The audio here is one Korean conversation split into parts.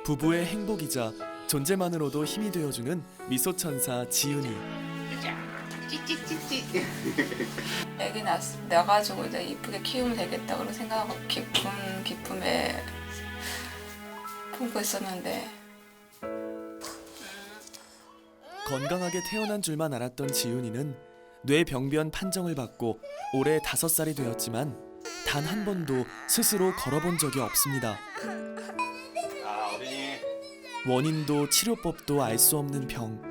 부부의 행복이자 존재만으로도 힘이 되어주는 미소천사 지윤이. 찌찌찌찌. 애기 나가지고 이제 이쁘게 키우면 되겠다 그런 생각하고 기쁨에 품고 있었는데 건강하게 태어난 줄만 알았던 지윤이는 뇌병변 판정을 받고 올해 5살이 되었지만 단 한 번도 스스로 걸어본 적이 없습니다. 원인도 치료법도 알 수 없는 병.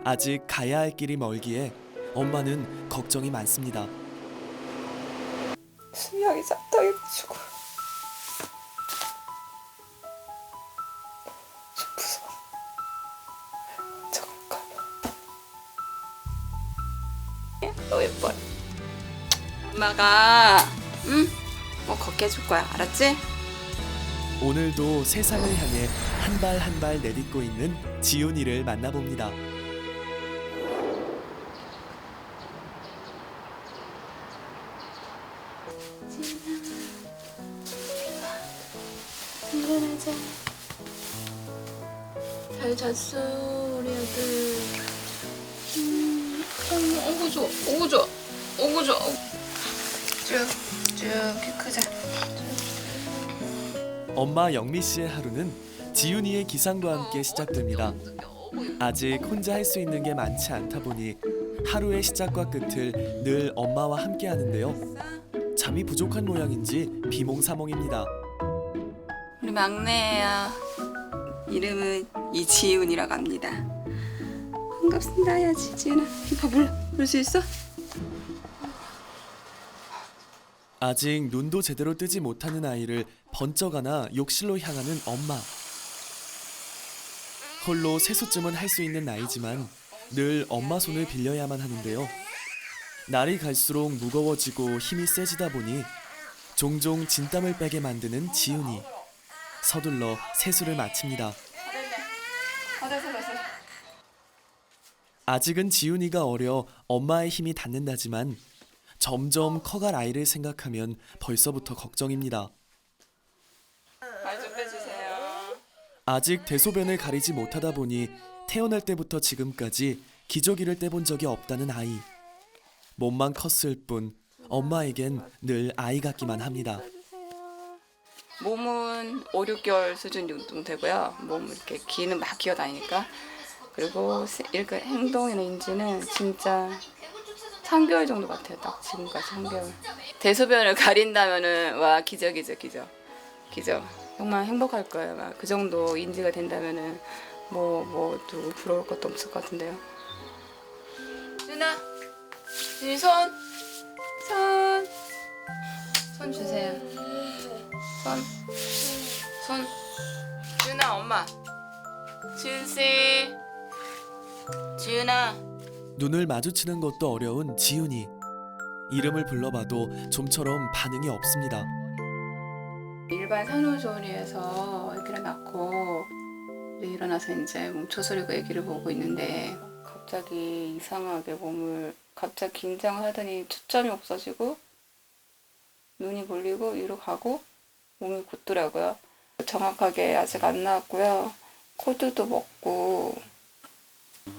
아직 가야 할 길이 멀기에 엄마는 걱정이 많습니다. 수명이 짧다해가지고 무서워. 잠깐. 너 예뻐. 엄마가 뭐 걷게 해줄 거야. 알았지? 오늘도 세상을 향해 한 발 한 발 내딛고 있는 지윤이를 만나봅니다. 일어나자. 잘 잤어 우리 아들. 오구 좋아. 쭉쭉 키 크자. 엄마 영미 씨의 하루는 지윤이의 기상과 함께 시작됩니다. 아직 혼자 할 수 있는 게 많지 않다 보니 하루의 시작과 끝을 늘 엄마와 함께 하는데요. 잠이 부족한 모양인지 비몽사몽입니다. 우리 막내야. 이름은 이지훈이라고 합니다. 반갑습니다. 야 지훈아. 이거 물 수 있어? 아직 눈도 제대로 뜨지 못하는 아이를 번쩍 안아 욕실로 향하는 엄마. 홀로 세수쯤은 할 수 있는 나이지만 늘 엄마 손을 빌려야만 하는데요. 날이 갈수록 무거워지고 힘이 세지다 보니 종종 진땀을 빼게 만드는 지훈이. 서둘러 세수를 마칩니다. 아직은 지훈이가 어려 엄마의 힘이 닿는다지만 점점 커갈 아이를 생각하면 벌써부터 걱정입니다. 말 좀 빼주세요. 아직 대소변을 가리지 못하다 보니 태어날 때부터 지금까지 기저귀를 떼본 적이 없다는 아이. 몸만 컸을 뿐 엄마에겐 늘 아이 같기만 합니다. 몸은 5, 6개월 수준 정도 되고요. 몸 이렇게 기는 막 기어다니니까. 그리고 이렇게 행동이나 인지는 진짜 3개월 정도 같아요. 딱 지금까지 3개월. 대소변을 가린다면은 와 기적. 정말 행복할 거예요. 막 그 정도 인지가 된다면은 뭐 누구 부러울 것도 없을 것 같은데요. 준아, 준이 손 주세요. 손. 준아 엄마. 준씨. 지윤아. 눈을 마주치는 것도 어려운 지훈이. 이름을 불러봐도 좀처럼 반응이 없습니다. 일반 산후조리에서 아기를 낳고 일어나서 이제 멈춰서리고 아기를 보고 있는데 갑자기 이상하게 갑자기 긴장을 하더니 초점이 없어지고 눈이 몰리고 위로 가고 몸이 굳더라고요. 정확하게 아직 안 나왔고요. 코드도 먹고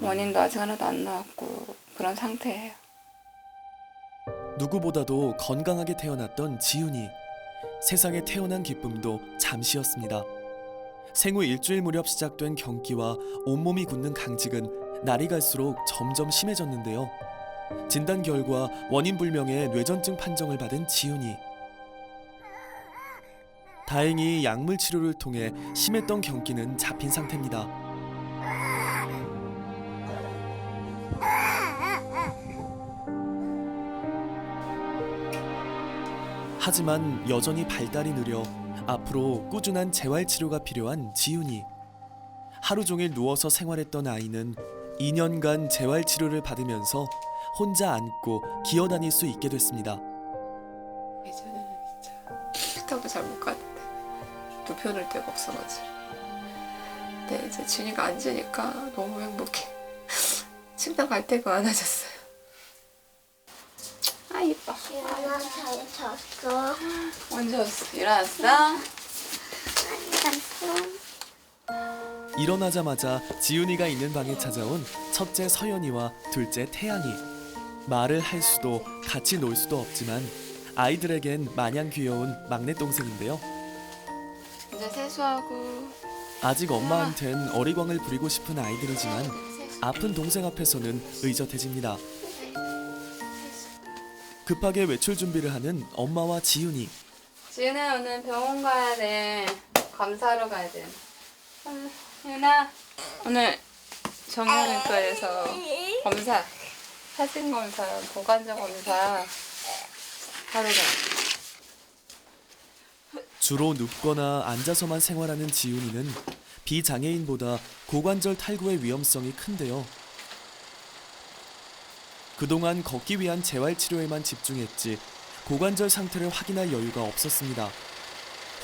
원인도 아직 하나도 안 나왔고 그런 상태예요. 누구보다도 건강하게 태어났던 지훈이. 세상에 태어난 기쁨도 잠시였습니다. 생후 일주일 무렵 시작된 경기와 온몸이 굳는 강직은 날이 갈수록 점점 심해졌는데요. 진단 결과 원인 불명의 뇌전증 판정을 받은 지훈이. 다행히 약물 치료를 통해 심했던 경기는 잡힌 상태입니다. 하지만 여전히 발달이 느려 앞으로 꾸준한 재활치료가 필요한 지훈이. 하루 종일 누워서 생활했던 아이는 2년간 재활치료를 받으면서 혼자 앉고 기어다닐 수 있게 됐습니다. 이제는 진짜 식탁도 잘 못 가는데 눕혀놓을 데가 없어가지고 근데 이제 준이가 앉으니까 너무 행복해. 침대 갈 데가 많아졌어요. 아 이뻐. 일어나 잘 잤어. 언제 왔어? 일어났어? 잤어. 일어나자마자 지훈이가 있는 방에 찾아온 첫째 서연이와 둘째 태양이. 말을 할 수도 같이 놀 수도 없지만 아이들에겐 마냥 귀여운 막내 동생인데요. 이제 세수하고. 아직 엄마한텐 어리광을 부리고 싶은 아이들이지만 아픈 동생 앞에서는 의젓해집니다. 급하게 외출 준비를 하는 엄마와 지훈이. 지은아 오늘 병원 가야 돼. 검사하러 가야 돼. 지은아 오늘 정형외과에서 검사, 사진 검사, 고관절 검사 하러 가. 주로 눕거나 앉아서만 생활하는 지훈이는 비장애인보다 고관절 탈구의 위험성이 큰데요. 그동안 걷기 위한 재활치료에만 집중했지 고관절 상태를 확인할 여유가 없었습니다.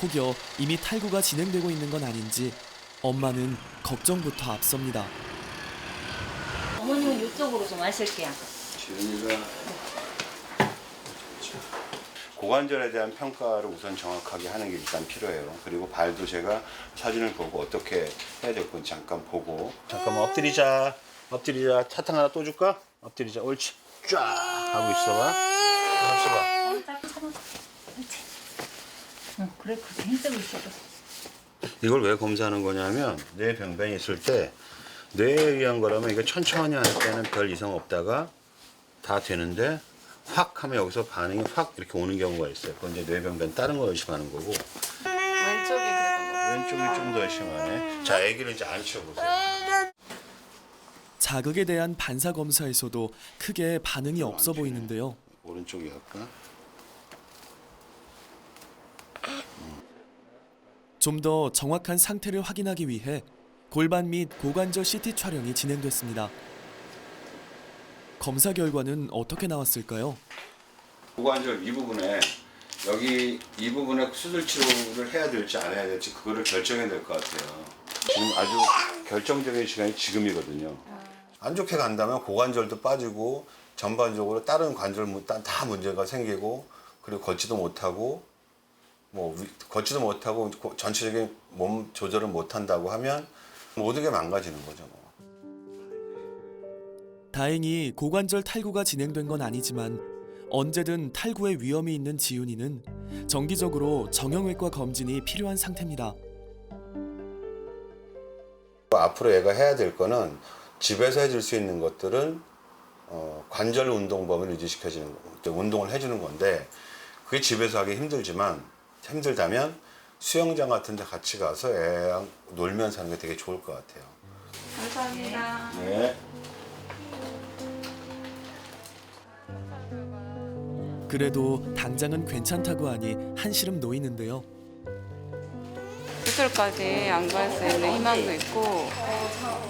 혹여 이미 탈구가 진행되고 있는 건 아닌지 엄마는 걱정부터 앞섭니다. 어머님은 이쪽으로 좀 하실게요. 지은이가 고관절에 대한 평가를 우선 정확하게 하는 게 일단 필요해요. 그리고 발도 제가 사진을 보고 어떻게 해야 될 건지 잠깐 보고. 잠깐만 엎드리자. 엎드리자. 사탕 하나 또 줄까? 엎드리자. 옳지. 쫙 하고 있어봐. 합쳐봐. 그래 그렇게 힘들고 있어도. 이걸 왜 검사하는 거냐면 뇌 병변이 있을 때 뇌에 의한 거라면 이거 천천히 할 때는 별 이상 없다가 다 되는데 확 하면 여기서 반응이 확 이렇게 오는 경우가 있어요. 그건 이제 뇌병변 다른 거 의심하는 거고. 왼쪽이 그랬던 거. 왼쪽이 좀 더 심하네. 자, 애기를 이제 앉혀보세요. 자극에 대한 반사 검사에서도 크게 반응이 없어 보이는데요. 오른쪽이 할까? 좀 더 정확한 상태를 확인하기 위해 골반 및 고관절 CT 촬영이 진행됐습니다. 검사 결과는 어떻게 나왔을까요? 고관절 이 부분에 여기 이 부분에 수술 치료를 해야 될지 안 해야 될지 그거를 결정해야 될 것 같아요. 지금 아주 결정적인 시간이 지금이거든요. 안 좋게 간다면 고관절도 빠지고 전반적으로 다른 관절 다 문제가 생기고 그리고 걷지도 못하고 걷지도 못하고 전체적인 몸 조절을 못한다고 하면 모든 게 망가지는 거죠. 다행히 고관절 탈구가 진행된 건 아니지만 언제든 탈구의 위험이 있는 지훈이는 정기적으로 정형외과 검진이 필요한 상태입니다. 앞으로 얘가 해야 될 거는 집에서 해줄 수 있는 것들은 관절 운동 범위를 유지시켜주는 운동을 해주는 건데 그게 집에서 하기 힘들다면 수영장 같은 데 같이 가서 애랑 놀면서 하는 게 되게 좋을 것 같아요. 감사합니다. 네. 그래도 당장은 괜찮다고 하니 한시름 놓이는데요. 수술까지 안 갈 수 있는 희망도 있고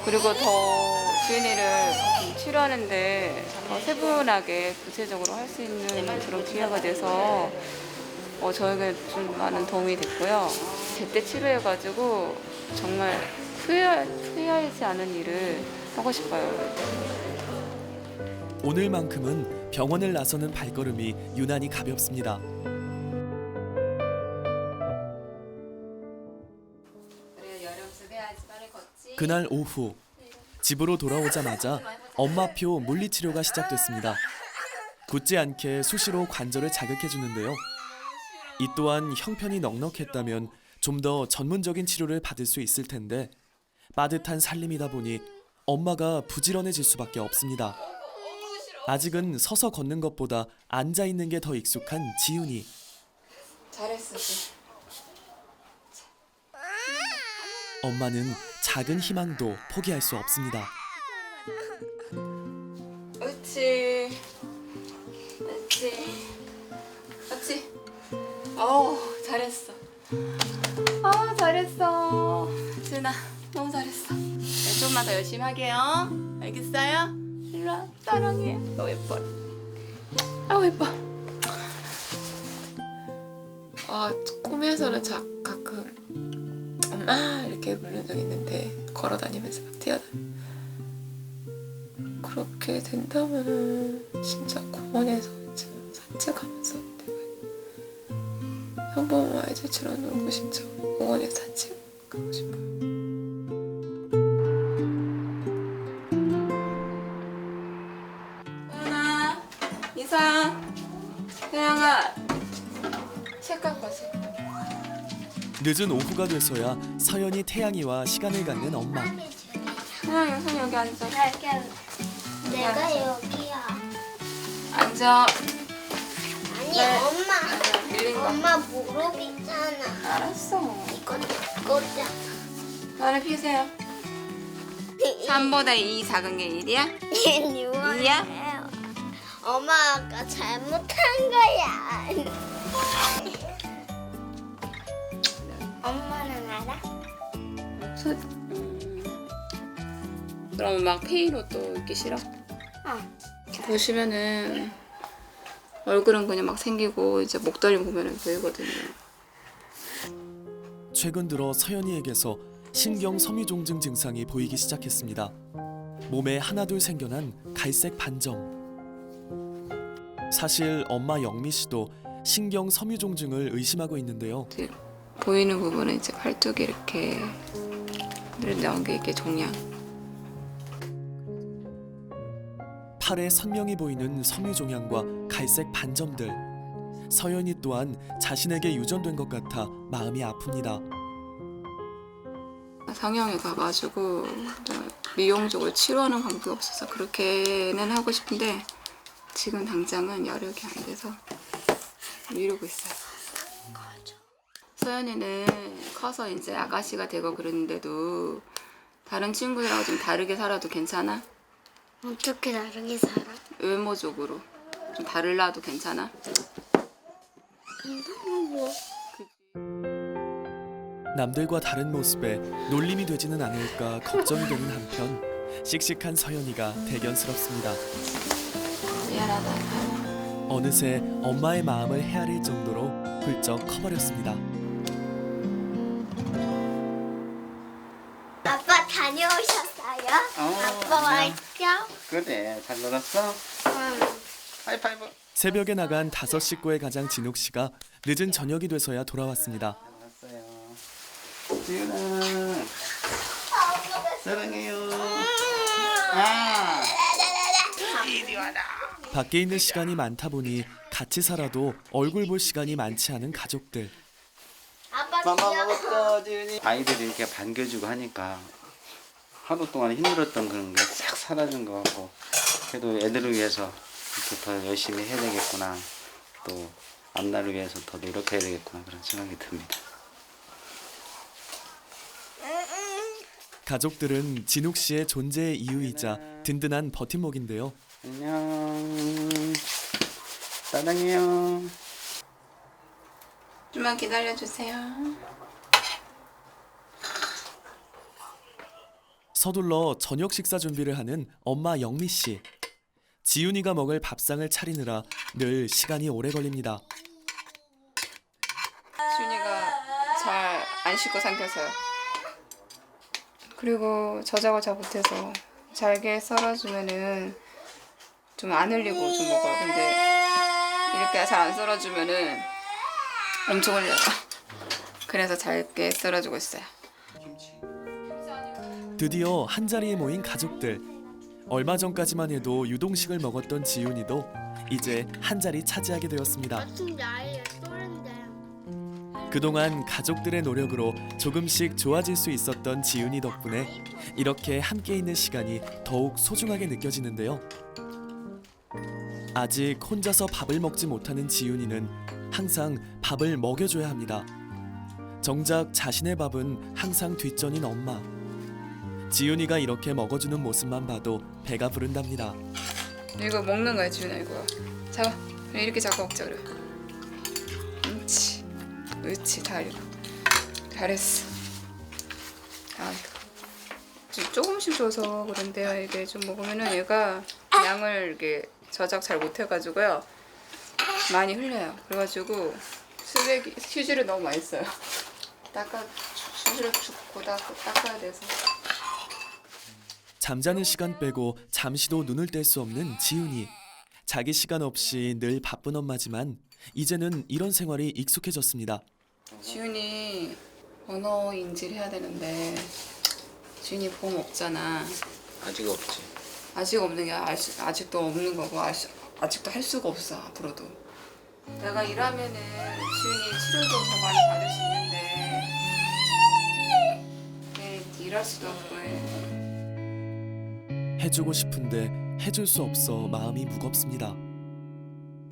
그리고 더 지은이를 치료하는데 더 세분하게 구체적으로 할 수 있는 그런 기회가 돼서 저에게 좀 많은 도움이 됐고요. 제때 치료해가지고 정말 후회하지 않은 일을 하고 싶어요. 오늘만큼은 병원을 나서는 발걸음이 유난히 가볍습니다. 그날 오후 집으로 돌아오자마자 엄마표 물리치료가 시작됐습니다. 굳지 않게 수시로 관절을 자극해 주는데요. 이 또한 형편이 넉넉했다면 좀 더 전문적인 치료를 받을 수 있을 텐데 빠듯한 살림이다 보니 엄마가 부지런해질 수밖에 없습니다. 아직은 서서 걷는 것보다 앉아 있는 게 더 익숙한 지훈이. 잘했어. 엄마는 작은 희망도 포기할 수 없습니다. 옳지. 옳지. 옳지. 잘했어. 잘했어. 지은아, 너무 잘했어. 네, 좀만 더 열심히 하게요. 알겠어요? 일로 와. 사랑해. 너무 예뻐. 예뻐. 꿈에서는 가끔 엄마 이렇게 부른 적 있는데 걸어 다니면서 막 뛰어다녀. 그렇게 된다면 진짜 공원에서 산책하면서 한 번만 아이들처럼 놀고 싶죠. 공원에서 산책 가고 싶어요. 왔어. 태양아. 색깔 보세요. 늦은 오후가 돼서야 서연이 태양이와 시간을 갖는 엄마. 태양이 손 여기 앉아. 내가 여기야. 앉아. 아니 네. 엄마. 밀린 거. 엄마 무릎 있잖아. 알았어. 이거잖아. 너는 피세요. 3보다 2 작은 게 1이야? 이야? 엄마가 잘못한 거야. 엄마는 알아? 그럼 막 페이로 또 있기 싫어? 어. 보시면은 얼굴은 그냥 막 생기고 이제 목덜미 보면은 보이거든요. 최근 들어 서연이에게서 신경 섬유종증 증상이 보이기 시작했습니다. 몸에 하나둘 생겨난 갈색 반점. 사실 엄마 영미 씨도 신경 섬유종증을 의심하고 있는데요. 이제 보이는 부분은 이제 팔뚝이 이렇게 나온 게 이게 종양. 팔에 선명히 보이는 섬유종양과 갈색 반점들. 서연이 또한 자신에게 유전된 것 같아 마음이 아픕니다. 성형외 가가지고 미용적으로 치료하는 방법이 없어서 그렇게는 하고 싶은데 지금 당장은 여력이 안 돼서 미루고 있어요. 서연이는 커서 이제 아가씨가 되고 그러는데도 다른 친구들하고 좀 다르게 살아도 괜찮아? 어떻게 다르게 살아? 외모적으로 좀 다르라도 괜찮아? 뭐. 남들과 다른 모습에 놀림이 되지는 않을까 걱정이 되는 한편 씩씩한 서연이가 대견스럽습니다. 미안하다. 어느새 엄마의 마음을 헤아릴 정도로 훌쩍 커버렸습니다. 아빠 다녀오셨어요? 아빠 왔죠? 그래, 잘 놀았어? 응. 하이파이브. 새벽에 나간 5식구의 가장 진욱 씨가 늦은 저녁이 돼서야 돌아왔습니다. 왔어요. 지윤아, 사랑해요. 아, 이리 와라. 밖에 있는 시간이 많다 보니 같이 살아도 얼굴 볼 시간이 많지 않은 가족들. 아빠 맘마 귀여워. 먹었어, 지윤이. 아이들이 이렇게 반겨주고 하니까 하루 동안 힘들었던 그런 게 싹 사라진 것 같고, 그래도 애들을 위해서 이렇게 더 열심히 해야 되겠구나. 또 앞날을 위해서 더 노력해야 되겠구나 그런 생각이 듭니다. 가족들은 진욱 씨의 존재의 이유이자 든든한 버팀목인데요. 안녕. 사랑해요. 좀만 기다려주세요. 서둘러 저녁 식사 준비를 하는 엄마 영미 씨. 지윤이가 먹을 밥상을 차리느라 늘 시간이 오래 걸립니다. 준이가 잘 안 씻고 삼켜서요. 그리고 저작을 잘 못해서 잘게 썰어주면은 좀 안 흘리고 좀 먹어요. 근데 이렇게 잘 안 썰어주면은 엄청 흘려요. 그래서 잘게 썰어주고 있어요. 드디어 한자리에 모인 가족들. 얼마 전까지만 해도 유동식을 먹었던 지윤이도 이제 한자리 차지하게 되었습니다. 같은 나이에 또래인데. 그동안 가족들의 노력으로 조금씩 좋아질 수 있었던 지윤이 덕분에 이렇게 함께 있는 시간이 더욱 소중하게 느껴지는데요. 아직 혼자서 밥을 먹지 못하는 지윤이는 항상 밥을 먹여줘야 합니다. 정작 자신의 밥은 항상 뒷전인 엄마. 지윤이가 이렇게 먹어주는 모습만 봐도 배가 부른답니다. 이거 먹는 거야, 지윤아. 이거 잡아. 이렇게 잡고 먹자. 그래. 그렇지 다 이거 잘했어. 조금씩 줘서 그런데요. 이게 좀 먹으면은 얘가 양을 이렇게 저작 잘 못해가지고요 많이 흘려요. 그래가지고 휴지를 너무 많이 써요. 휴지를 줍고 닦아야 돼서. 잠자는 시간 빼고 잠시도 눈을 뗄 수 없는 지윤이. 자기 시간 없이 늘 바쁜 엄마지만 이제는 이런 생활이 익숙해졌습니다. 지윤이 언어 인지를 해야 되는데 지윤이 보험 없잖아. 아직 없지. 아직 없는 게 아직도 없는 거고 아직도 할 수가 없어 앞으로도. 내가 일하면은 지훈이 치료도 더 많이 받을 수 있는데 네, 일할 수도 없고 해주고 싶은데 해줄 수 없어 마음이 무겁습니다.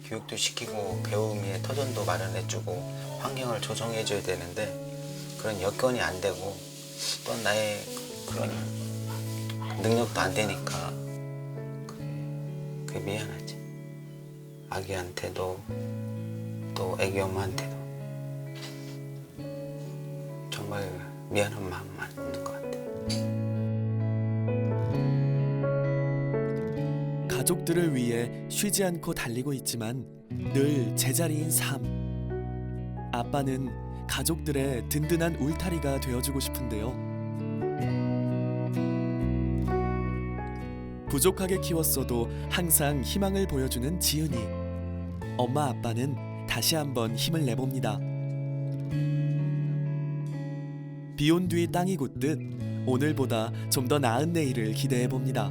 교육도 시키고 배움의 터전도 마련해주고 환경을 조성해줘야 되는데 그런 여건이 안 되고 또 나의 그런 능력도 안 되니까 그게 미안하지. 아기한테도 또 애기 엄마한테도 정말 미안한 마음만 있는 것 같아. 가족들을 위해 쉬지 않고 달리고 있지만 늘 제자리인 삶. 아빠는 가족들의 든든한 울타리가 되어주고 싶은데요. 부족하게 키웠어도 항상 희망을 보여주는 지은이. 엄마 아빠는 다시 한번 힘을 내봅니다. 비 온 뒤 땅이 굳듯 오늘보다 좀 더 나은 내일을 기대해 봅니다.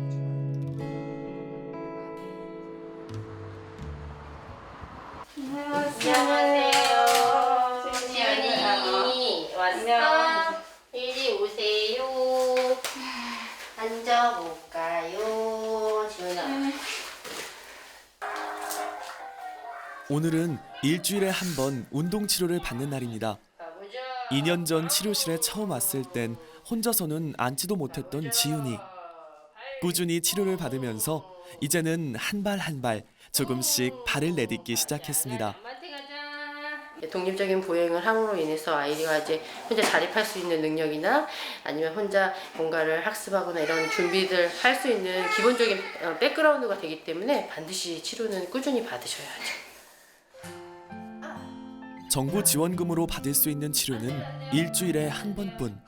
안녕하세요. 지연이 왔어. 이리 오세요. 앉아볼까요, 지연아? 오늘은 일주일에 한 번 운동 치료를 받는 날입니다. 2년 전 치료실에 처음 왔을 땐 혼자서는 앉지도 못했던 지훈이. 꾸준히 치료를 받으면서 이제는 한 발 한 발 조금씩 발을 내딛기 시작했습니다. 독립적인 보행을 함으로 인해서 아이가 이제 혼자 자립할 수 있는 능력이나 아니면 혼자 뭔가를 학습하거나 이런 준비들 할 수 있는 기본적인 백그라운드가 되기 때문에 반드시 치료는 꾸준히 받으셔야죠. 정부 지원금으로 받을 수 있는 치료는 일주일에 한 번뿐.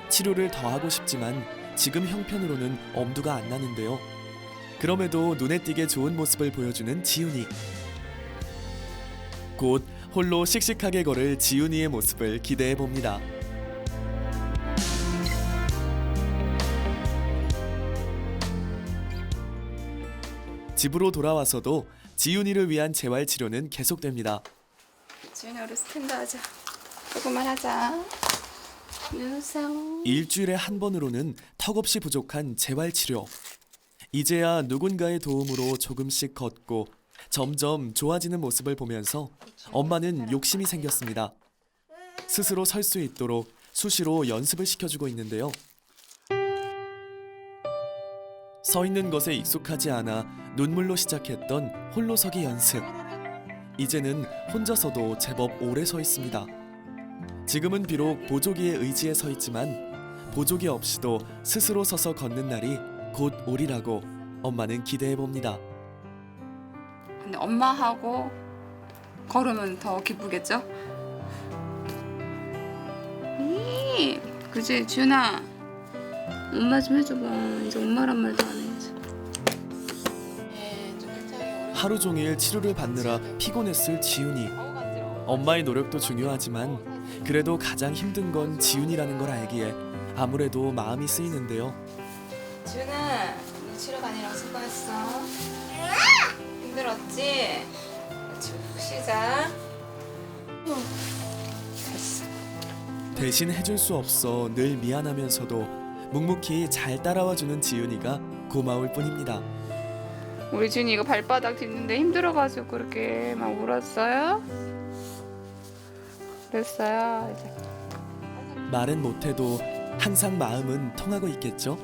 치료를 더 하고 싶지만 지금 형편으로는 엄두가 안 나는데요. 그럼에도 눈에 띄게 좋은 모습을 보여주는 지훈이. 곧 홀로 씩씩하게 걸을 지훈이의 모습을 기대해 봅니다. 집으로 돌아와서도 지훈이를 위한 재활 치료는 계속됩니다. 지훈이 우리 스탠드 하자. 조금만 하자. 누우세요. 일주일에 한 번으로는 턱없이 부족한 재활 치료. 이제야 누군가의 도움으로 조금씩 걷고 점점 좋아지는 모습을 보면서 엄마는 욕심이 생겼습니다. 스스로 설 수 있도록 수시로 연습을 시켜주고 있는데요. 서 있는 것에 익숙하지 않아 눈물로 시작했던 홀로서기 연습. 이제는 혼자서도 제법 오래 서 있습니다. 지금은 비록 보조기에 의지해 서 있지만 보조기 없이도 스스로 서서 걷는 날이 곧 오리라고 엄마는 기대해 봅니다. 근데 엄마하고 걸으면 더 기쁘겠죠? 그치 지훈아 엄마 좀 해줘봐. 이제 엄마란 말도 안 해. 하루 종일 치료를 받느라 피곤했을 지훈이. 엄마의 노력도 중요하지만 그래도 가장 힘든 건 지훈이라는 걸 알기에 아무래도 마음이 쓰이는데요. 지훈아 오늘 치료 다니라고 수고했어. 힘들었지? 지금 푹 쉬자. 됐어. 대신 해줄 수 없어 늘 미안하면서도 묵묵히 잘 따라와주는 지훈이가 고마울 뿐입니다. 우리 지훈이 이거 발바닥 딛는데 힘들어가지고 그렇게 막 울었어요? 그랬어요 이제. 말은 못해도 항상 마음은 통하고 있겠죠?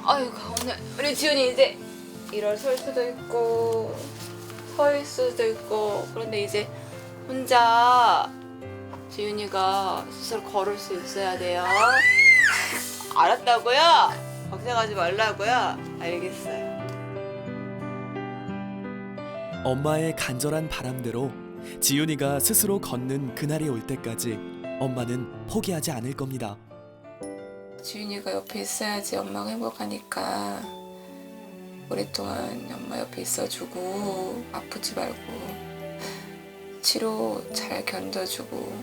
아이고 오늘 우리 지훈이 이제 일어설 수도 있고 서 있을 수도 있고 그런데 이제 혼자 지훈이가 스스로 걸을 수 있어야 돼요. 알았다고요? 걱정하지 말라고요? 알겠어요. 엄마의 간절한 바람대로 지훈이가 스스로 걷는 그날이 올 때까지 엄마는 포기하지 않을 겁니다. 지훈이가 옆에 있어야지 엄마가 행복하니까 오랫동안 엄마 옆에 있어주고 아프지 말고 치료 잘 견뎌주고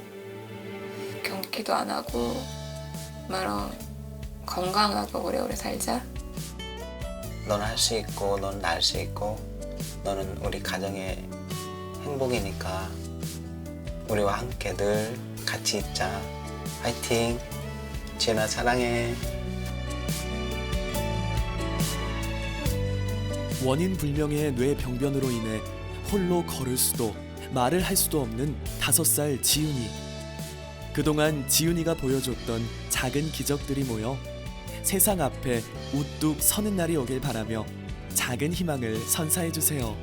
경기도 안 하고 엄마랑 건강하고 오래오래 살자. 너는 할 수 있고 너는 날 수 있고 너는 우리 가정의 행복이니까 우리와 함께 늘 같이 있자. 화이팅. 지은아 사랑해. 원인 불명의 뇌 병변으로 인해 홀로 걸을 수도 말을 할 수도 없는 5살 지윤이. 그동안 지윤이가 보여줬던 작은 기적들이 모여 세상 앞에 우뚝 서는 날이 오길 바라며 작은 희망을 선사해 주세요.